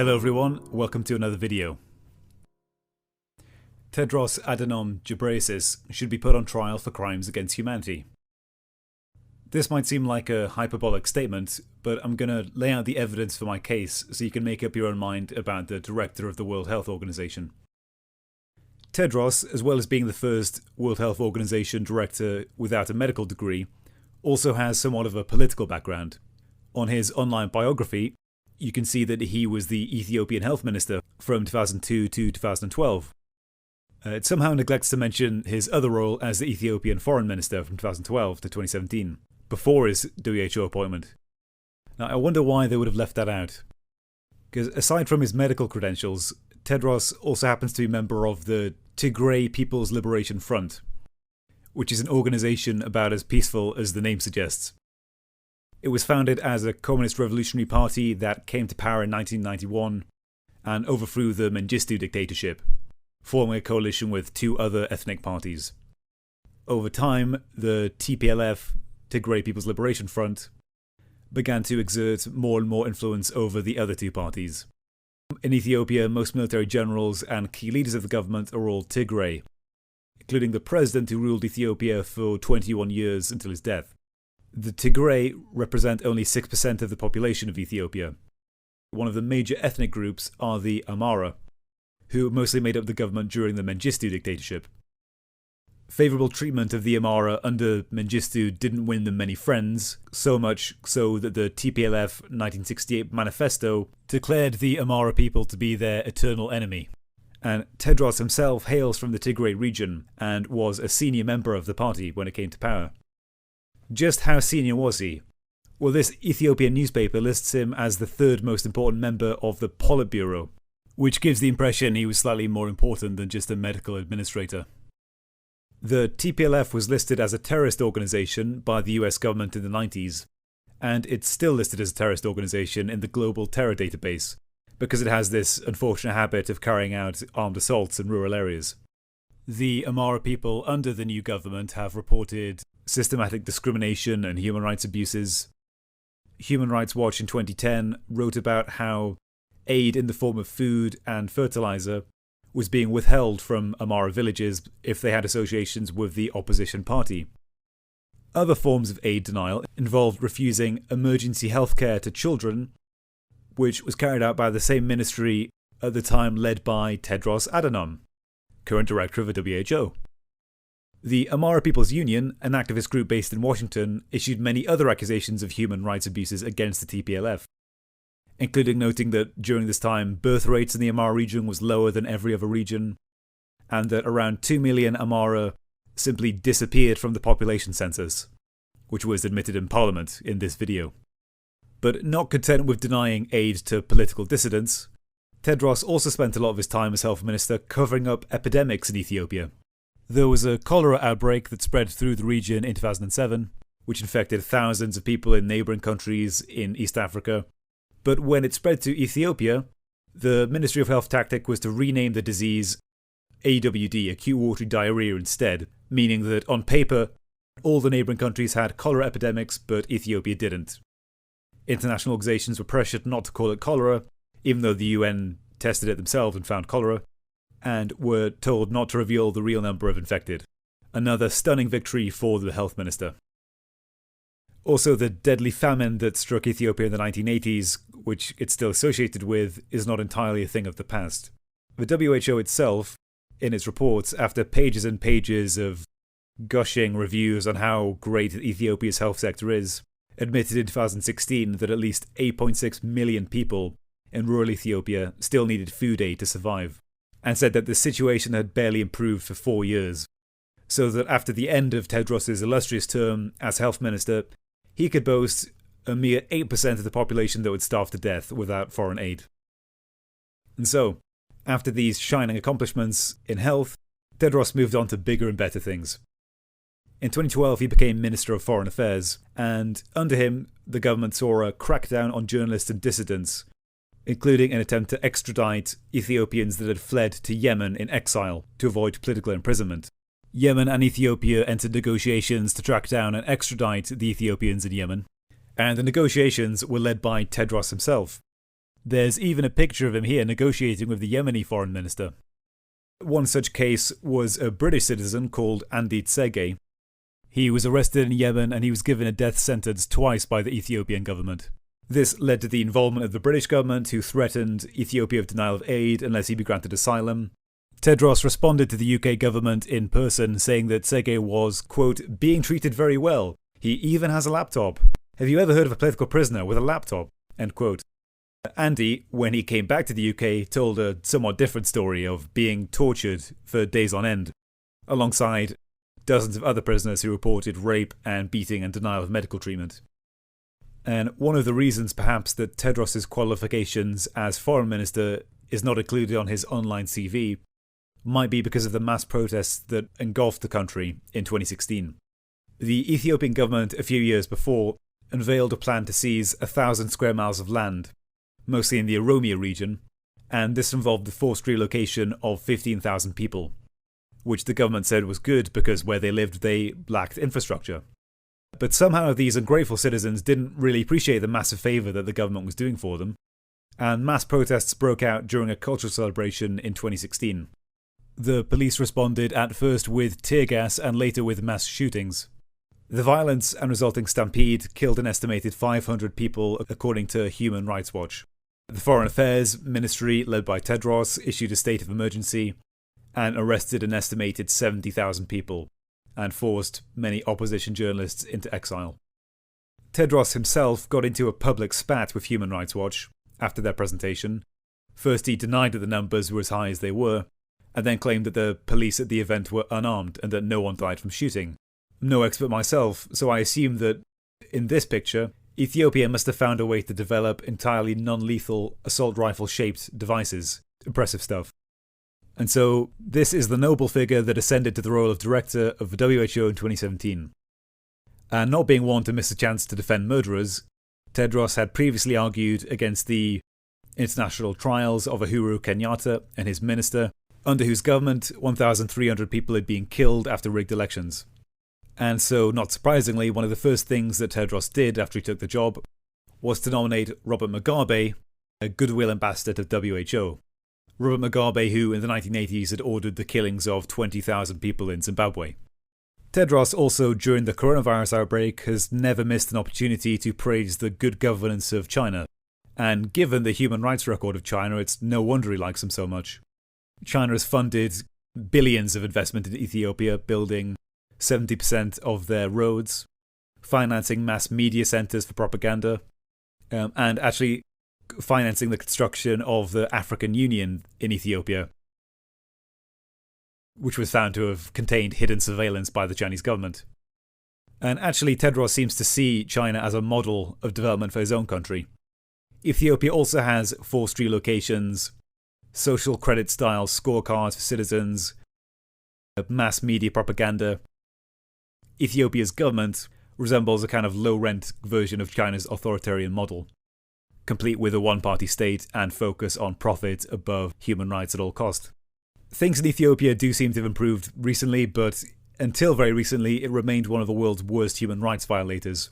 Hello everyone, welcome to another video. Tedros Adhanom Ghebreyesus should be put on trial for crimes against humanity. This might seem like a hyperbolic statement, but I'm going to lay out the evidence for my case so you can make up your own mind about the director of the World Health Organization. Tedros, as well as being the first World Health Organization director without a medical degree, also has somewhat of a political background. On his online biography, you can see that he was the Ethiopian health minister from 2002 to 2012. It somehow neglects to mention his other role as the Ethiopian foreign minister from 2012 to 2017, before his WHO appointment. Now, I wonder why they would have left that out. Because aside from his medical credentials, Tedros also happens to be a member of the Tigray People's Liberation Front, which is an organization about as peaceful as the name suggests. It was founded as a communist revolutionary party that came to power in 1991 and overthrew the Mengistu dictatorship, forming a coalition with two other ethnic parties. Over time, the TPLF, Tigray People's Liberation Front, began to exert more and more influence over the other two parties. In Ethiopia, most military generals and key leaders of the government are all Tigray, including the president who ruled Ethiopia for 21 years until his death. The Tigray represent only 6% of the population of Ethiopia. One of the major ethnic groups are the Amhara, who mostly made up the government during the Mengistu dictatorship. Favourable treatment of the Amhara under Mengistu didn't win them many friends, so much so that the TPLF 1968 manifesto declared the Amhara people to be their eternal enemy. And Tedros himself hails from the Tigray region and was a senior member of the party when it came to power. Just how senior was he? Well, this Ethiopian newspaper lists him as the third most important member of the Politburo, which gives the impression he was slightly more important than just a medical administrator. The TPLF was listed as a terrorist organization by the US government in the 90s, and it's still listed as a terrorist organization in the Global Terror Database, because it has this unfortunate habit of carrying out armed assaults in rural areas. The Amhara people under the new government have reported systematic discrimination and human rights abuses. Human Rights Watch in 2010 wrote about how aid in the form of food and fertilizer was being withheld from Amhara villages if they had associations with the opposition party. Other forms of aid denial involved refusing emergency healthcare to children, which was carried out by the same ministry at the time led by Tedros Adhanom, current director of the WHO. The Amhara People's Union, an activist group based in Washington, issued many other accusations of human rights abuses against the TPLF, including noting that during this time birth rates in the Amhara region was lower than every other region, and that around 2 million Amhara simply disappeared from the population census, which was admitted in Parliament in this video. But not content with denying aid to political dissidents, Tedros also spent a lot of his time as health minister covering up epidemics in Ethiopia. There was a cholera outbreak that spread through the region in 2007, which infected thousands of people in neighbouring countries in East Africa. But when it spread to Ethiopia, the Ministry of Health tactic was to rename the disease AWD, acute watery diarrhea, instead, meaning that on paper, all the neighbouring countries had cholera epidemics, but Ethiopia didn't. International organisations were pressured not to call it cholera, even though the UN tested it themselves and found cholera, and were told not to reveal the real number of infected. Another stunning victory for the health minister. Also, the deadly famine that struck Ethiopia in the 1980s, which it's still associated with, is not entirely a thing of the past. The WHO itself, in its reports, after pages and pages of gushing reviews on how great Ethiopia's health sector is, admitted in 2016 that at least 8.6 million people in rural Ethiopia still needed food aid to survive, and said that the situation had barely improved for 4 years, so that after the end of Tedros' illustrious term as health minister, he could boast a mere 8% of the population that would starve to death without foreign aid. And so, after these shining accomplishments in health, Tedros moved on to bigger and better things. In 2012 he became Minister of Foreign Affairs, and under him the government saw a crackdown on journalists and dissidents, including an attempt to extradite Ethiopians that had fled to Yemen in exile to avoid political imprisonment. Yemen and Ethiopia entered negotiations to track down and extradite the Ethiopians in Yemen, and the negotiations were led by Tedros himself. There's even a picture of him here negotiating with the Yemeni foreign minister. One such case was a British citizen called Andy Tsege. He was arrested in Yemen and he was given a death sentence twice by the Ethiopian government. This led to the involvement of the British government, who threatened Ethiopia with denial of aid unless he be granted asylum. Tedros responded to the UK government in person, saying that Tsege was, quote, being treated very well. He even has a laptop. Have you ever heard of a political prisoner with a laptop? End quote. Andy, when he came back to the UK, told a somewhat different story of being tortured for days on end, alongside dozens of other prisoners who reported rape and beating and denial of medical treatment. And one of the reasons perhaps that Tedros' qualifications as foreign minister is not included on his online CV might be because of the mass protests that engulfed the country in 2016. The Ethiopian government a few years before unveiled a plan to seize 1,000 square miles of land, mostly in the Oromia region, and this involved the forced relocation of 15,000 people, which the government said was good because where they lived they lacked infrastructure. But somehow these ungrateful citizens didn't really appreciate the massive favour that the government was doing for them, and mass protests broke out during a cultural celebration in 2016. The police responded at first with tear gas and later with mass shootings. The violence and resulting stampede killed an estimated 500 people, according to Human Rights Watch. The Foreign Affairs Ministry, led by Tedros, issued a state of emergency and arrested an estimated 70,000 people and forced many opposition journalists into exile. Tedros himself got into a public spat with Human Rights Watch after their presentation. First he denied that the numbers were as high as they were, and then claimed that the police at the event were unarmed and that no one died from shooting. I'm no expert myself, so I assume that in this picture, Ethiopia must have found a way to develop entirely non-lethal assault rifle-shaped devices. Impressive stuff. And so this is the noble figure that ascended to the role of director of the WHO in 2017. And not being one to miss a chance to defend murderers, Tedros had previously argued against the international trials of Uhuru Kenyatta and his minister, under whose government 1,300 people had been killed after rigged elections. And so, not surprisingly, one of the first things that Tedros did after he took the job was to nominate Robert Mugabe, a goodwill ambassador to WHO. Robert Mugabe, who in the 1980s had ordered the killings of 20,000 people in Zimbabwe. Tedros also, during the coronavirus outbreak, has never missed an opportunity to praise the good governance of China. And given the human rights record of China, it's no wonder he likes them so much. China has funded billions of investment in Ethiopia, building 70% of their roads, financing mass media centres for propaganda, and actually financing the construction of the African Union in Ethiopia, which was found to have contained hidden surveillance by the Chinese government. And actually, Tedros seems to see China as a model of development for his own country. Ethiopia also has forced relocations, social credit style scorecards for citizens, mass media propaganda. Ethiopia's government resembles a kind of low-rent version of China's authoritarian model, complete with a one-party state and focus on profit above human rights at all cost. Things in Ethiopia do seem to have improved recently, but until very recently it remained one of the world's worst human rights violators,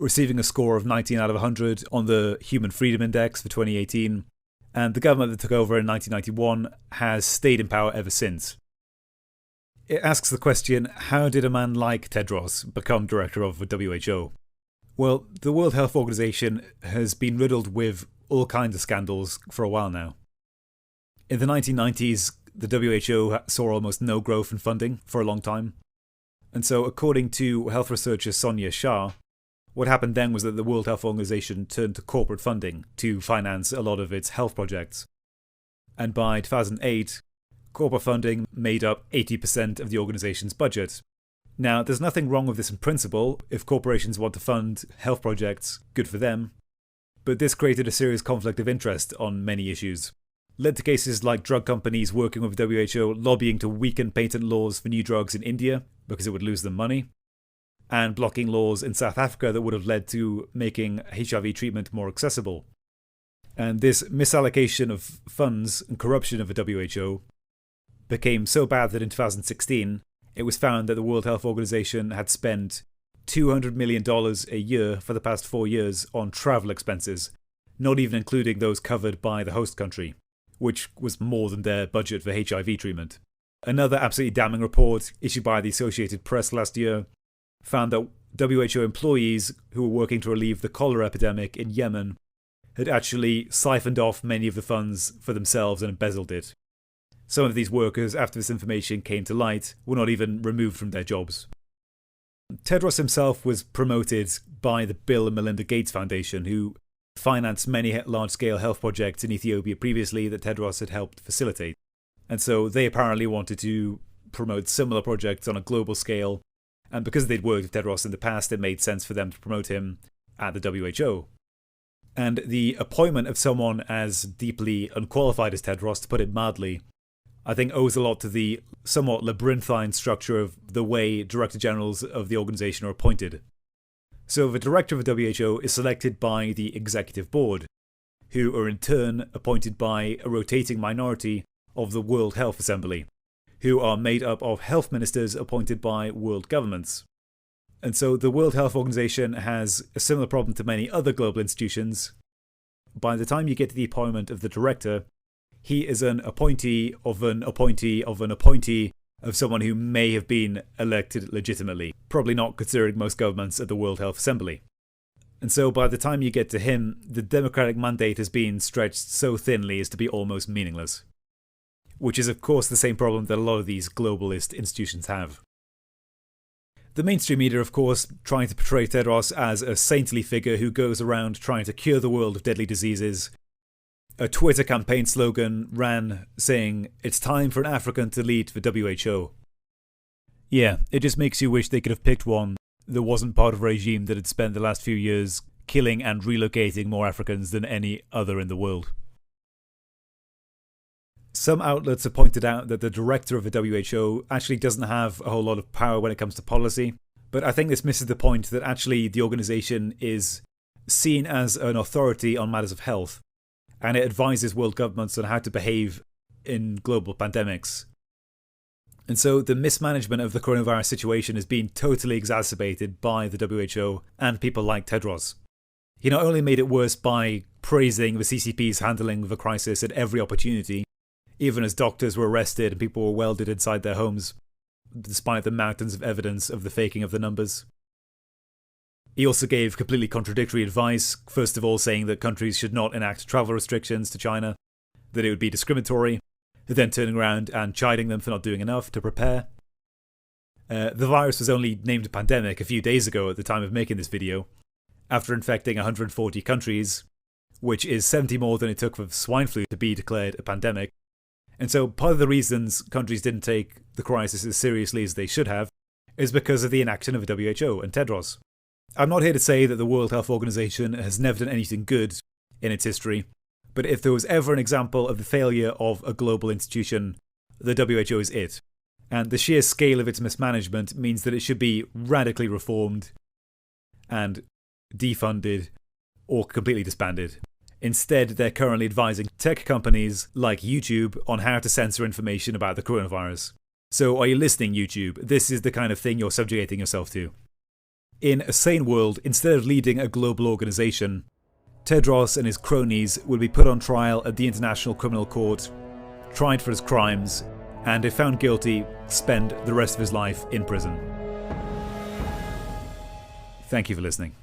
receiving a score of 19 out of 100 on the Human Freedom Index for 2018, and the government that took over in 1991 has stayed in power ever since. It asks the question, how did a man like Tedros become director of the WHO? Well, the World Health Organization has been riddled with all kinds of scandals for a while now. In the 1990s, the WHO saw almost no growth in funding for a long time. And so, according to health researcher Sonia Shah, what happened then was that the World Health Organization turned to corporate funding to finance a lot of its health projects. And by 2008, corporate funding made up 80% of the organization's budget. Now, there's nothing wrong with this in principle. If corporations want to fund health projects, good for them. But this created a serious conflict of interest on many issues. Led to cases like drug companies working with WHO lobbying to weaken patent laws for new drugs in India because it would lose them money, and blocking laws in South Africa that would have led to making HIV treatment more accessible. And this misallocation of funds and corruption of the WHO became so bad that in 2016, it was found that the World Health Organization had spent $200 million a year for the past 4 years on travel expenses not even including those covered by the host country, which was more than their budget for HIV treatment. Another absolutely damning report issued by the Associated Press last year found that WHO employees who were working to relieve the cholera epidemic in Yemen had actually siphoned off many of the funds for themselves and embezzled it. Some of these workers, after this information came to light, were not even removed from their jobs. Tedros himself was promoted by the Bill and Melinda Gates Foundation, who financed many large-scale health projects in Ethiopia previously that Tedros had helped facilitate. And so they apparently wanted to promote similar projects on a global scale, and because they'd worked with Tedros in the past, it made sense for them to promote him at the WHO. And the appointment of someone as deeply unqualified as Tedros, to put it mildly, I think owes a lot to the somewhat labyrinthine structure of the way Director Generals of the organisation are appointed. So the Director of the WHO is selected by the Executive Board, who are in turn appointed by a rotating minority of the World Health Assembly, who are made up of health ministers appointed by world governments. And so the World Health Organization has a similar problem to many other global institutions. By the time you get to the appointment of the director, he is an appointee of an appointee of an appointee of someone who may have been elected legitimately, probably not considering most governments at the World Health Assembly. And so by the time you get to him, the democratic mandate has been stretched so thinly as to be almost meaningless. Which is of course the same problem that a lot of these globalist institutions have. The mainstream media, of course, trying to portray Tedros as a saintly figure who goes around trying to cure the world of deadly diseases. A Twitter campaign slogan ran saying, "It's time for an African to lead the WHO." Yeah, it just makes you wish they could have picked one that wasn't part of a regime that had spent the last few years killing and relocating more Africans than any other in the world. Some outlets have pointed out that the director of the WHO actually doesn't have a whole lot of power when it comes to policy, but I think this misses the point that actually the organisation is seen as an authority on matters of health, and it advises world governments on how to behave in global pandemics. And so the mismanagement of the coronavirus situation has been totally exacerbated by the WHO and people like Tedros. He not only made it worse by praising the CCP's handling of the crisis at every opportunity, even as doctors were arrested and people were welded inside their homes, despite the mountains of evidence of the faking of the numbers. He also gave completely contradictory advice, first of all saying that countries should not enact travel restrictions to China, that it would be discriminatory, then turning around and chiding them for not doing enough to prepare. The virus was only named a pandemic a few days ago at the time of making this video, after infecting 140 countries, which is 70 more than it took for swine flu to be declared a pandemic. And so part of the reasons countries didn't take the crisis as seriously as they should have is because of the inaction of the WHO and Tedros. I'm not here to say that the World Health Organization has never done anything good in its history, but if there was ever an example of the failure of a global institution, the WHO is it. And the sheer scale of its mismanagement means that it should be radically reformed and defunded or completely disbanded. Instead, they're currently advising tech companies like YouTube on how to censor information about the coronavirus. So are you listening, YouTube? This is the kind of thing you're subjugating yourself to. In a sane world, instead of leading a global organisation, Tedros and his cronies will be put on trial at the International Criminal Court, tried for his crimes, and if found guilty, spend the rest of his life in prison. Thank you for listening.